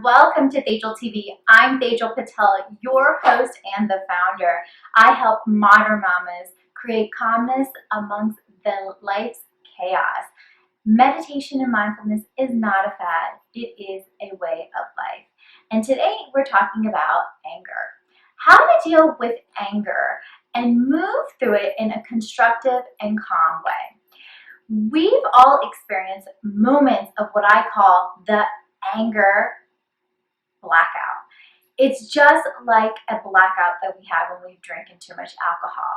welcome to Tejal TV. I'm Tejal Patel, your host and the founder. I help modern mamas create calmness amongst the life's chaos. Meditation and mindfulness is not a fad, it is a way of life. And today we're talking about anger. How to deal with anger and move through it in a constructive and calm way. We've all experienced moments of what I call the anger blackout. It's just like a blackout that we have when we've drinking too much alcohol.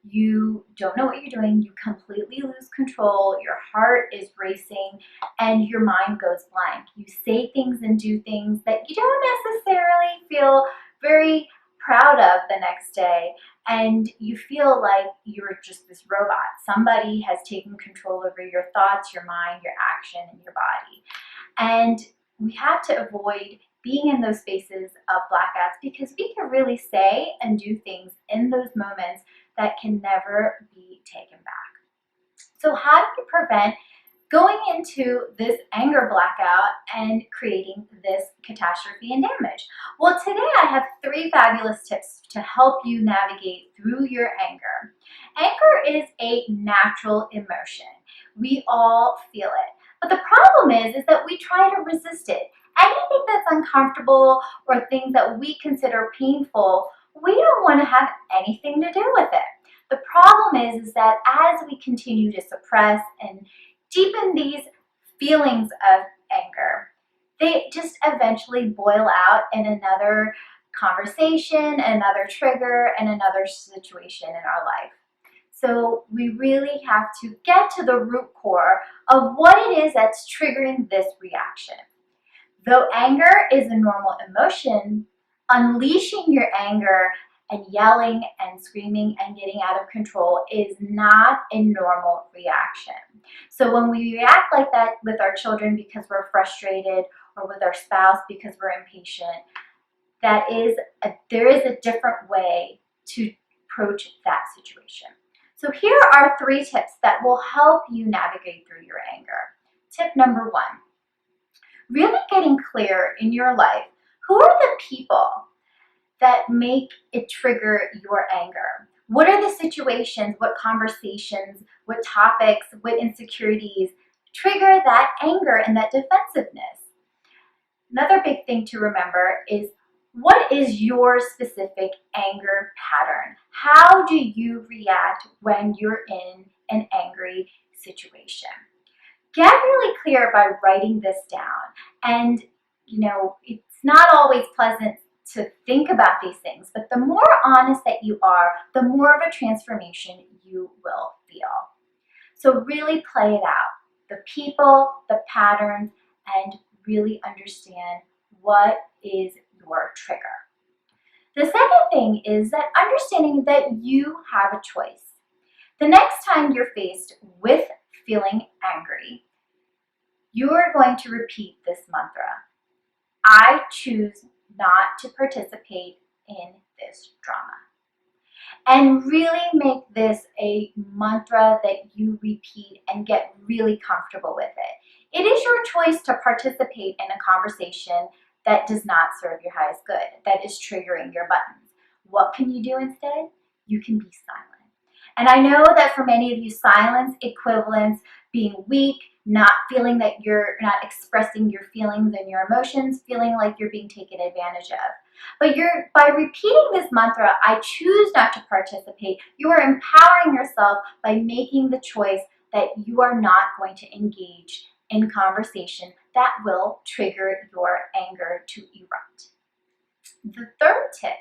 You don't know what you're doing, you completely lose control, your heart is racing, and your mind goes blank. You say things and do things that you don't necessarily feel very proud of the next day, and you feel like you're just this robot. Somebody has taken control over your thoughts, your mind, your action, and your body. And we have to avoid being in those spaces of blackouts because we can really say and do things in those moments that can never be taken back. So how do you prevent going into this anger blackout and creating this catastrophe and damage? Well, today I have 3 fabulous tips to help you navigate through your anger. Anger is a natural emotion. We all feel it. But the problem is that we try to resist it. Anything that's uncomfortable or things that we consider painful, we don't want to have anything to do with it. The problem is that as we continue to suppress and deepen these feelings of anger, they just eventually boil out in another conversation, another trigger, and another situation in our life. So we really have to get to the root core of what it is that's triggering this reaction. Though anger is a normal emotion, unleashing your anger and yelling and screaming and getting out of control is not a normal reaction. So when we react like that with our children because we're frustrated or with our spouse because we're impatient, there is a different way to approach that situation. So here are 3 tips that will help you navigate through your anger. Tip number 1. Really getting clear in your life, who are the people that make it trigger your anger? What are the situations, what conversations, what topics, what insecurities trigger that anger and that defensiveness? Another big thing to remember is, what is your specific anger pattern? How do you react when you're in an angry situation? Get really clear by writing this down. And, it's not always pleasant to think about these things, but the more honest that you are, the more of a transformation you will feel. So really play it out. The people, the patterns, and really understand what is your trigger. The second thing is that understanding that you have a choice. The next time you're faced with feeling angry, you're going to repeat this mantra. I choose not to participate in this drama. And really make this a mantra that you repeat and get really comfortable with it. It is your choice to participate in a conversation that does not serve your highest good, that is triggering your buttons. What can you do instead? You can be silent. And I know that for many of you, silence equivalents being weak, not feeling that you're not expressing your feelings and your emotions, feeling like you're being taken advantage of. But by repeating this mantra, I choose not to participate, you are empowering yourself by making the choice that you are not going to engage in conversation that will trigger your anger to erupt. The third tip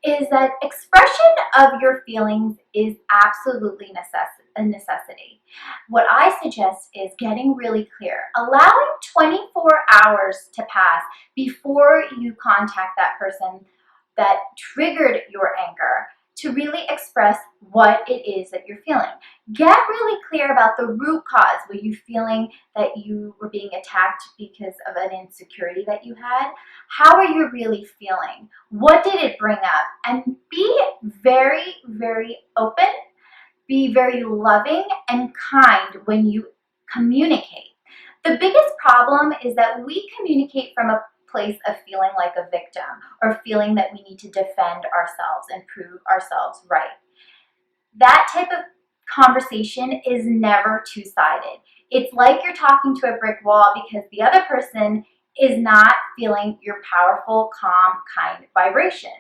is that expression of your feelings is absolutely a necessity. What I suggest is getting really clear, allowing 24 hours to pass before you contact that person that triggered your anger to really express what it is that you're feeling. Get really clear about the root cause. Were you feeling that you were being attacked because of an insecurity that you had? How are you really feeling? What did it bring up? And be very, very open, be very loving and kind when you communicate. The biggest problem is that we communicate from a place of feeling like a victim or feeling that we need to defend ourselves and prove ourselves right. That type of conversation is never two-sided. It's like you're talking to a brick wall because the other person is not feeling your powerful, calm, kind vibrations.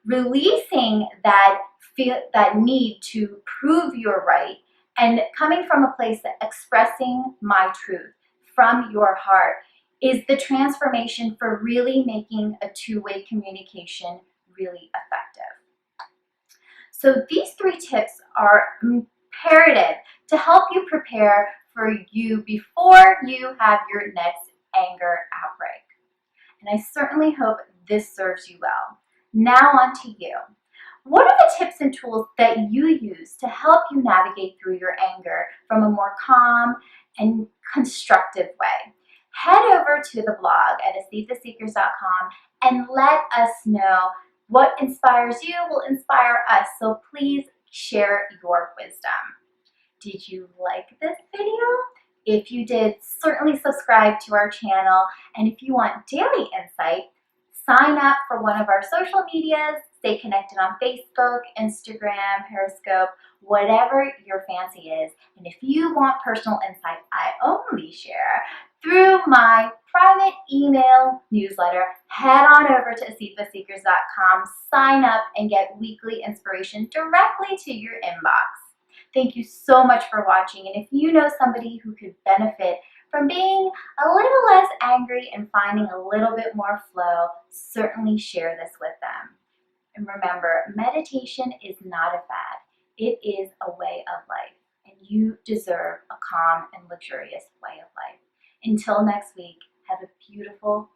Releasing that need to prove you're right and coming from a place that expressing my truth from your heart is the transformation for really making a two-way communication really effective. So these 3 tips are imperative to help you prepare for you before you have your next anger outbreak. And I certainly hope this serves you well. Now on to you. What are the tips and tools that you use to help you navigate through your anger from a more calm and constructive way? Head over to the blog at AsitaSeekers.com and let us know what inspires you will inspire us. So please share your wisdom. Did you like this video? If you did, certainly subscribe to our channel. And if you want daily insight, sign up for one of our social medias. Stay connected on Facebook, Instagram, Periscope, whatever your fancy is. And if you want personal insight I only share through my private email newsletter, head on over to AsitaSeekers.com, sign up, and get weekly inspiration directly to your inbox. Thank you so much for watching, and if you know somebody who could benefit from being a little less angry and finding a little bit more flow, certainly share this with them. And remember, meditation is not a fad. It is a way of life, and you deserve a calm and luxurious way of life. Until next week, have a beautiful,